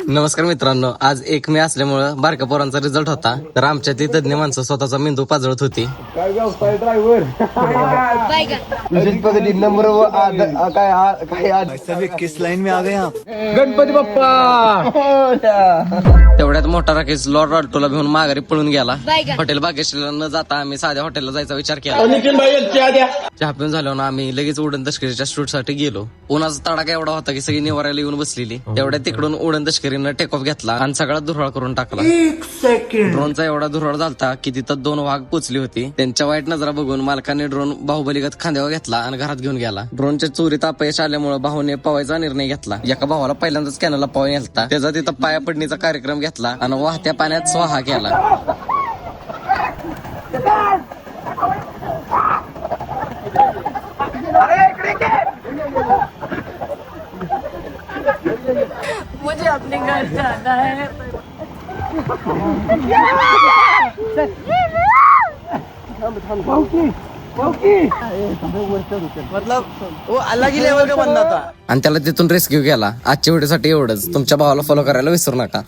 नमस्कार मित्रांनो, आज 1 मे असल्यामुळं बारक्या पोरांचा रिझल्ट होता. तर आमच्या ती तज्ञ माणसं स्वतःचा मेंदू पाजळत होती. काय व्यवसाय ड्रायव्हर नंबर काय किस लाइन में आ गए आप? गणपती बाप्पा. तेवढ्यात मोठा राकेश लॉर्ड रॉल्टोला घेऊन माघारी पळून गेला. हॉटेल बागेश्वरला न जाता आम्ही साध्या हॉटेलला जायचा विचार केला. चहा पिऊन झाल्यावर आम्ही लगेच उडण तस्करीच्या शूट साठी गेलो. उन्हाचा तडाखा एवढा होता की सगळी निवारायला येऊन बसलेली. तेवढ्या तिकडून उडण तस्करीनं टेक ऑफ घेतला आणि सगळा धुराळ करून टाकला. ड्रोनचा एवढा धुराळ झालता की तिथं 2 वाघ पोचली होती. त्यांच्या वाईट नजरा बघून मालकाने ड्रोन बाहुबलीगत खांद्यावर घेतला आणि घरात घेऊन गेला. ड्रोनच्या चोरीत अपयश आल्यामुळे भाऊने पवायचा निर्णय घेतला. एका भावाला पहिल्यांदाच कॅनलला पवा नेलता. त्याचा तिथं पाया पडणीचा कार्यक्रम घेतला आणि वाहत्या पाण्यात स्वाहा केला. मुझे अपने घर जाना है. मतलब वो अलग ही लेवल का बंदा था. आणि त्याला तिथून रेस्क्यू केला. आजच्या व्हिडिओसाठी एवढंच. तुमच्या भावाला फॉलो करायला विसरू नका.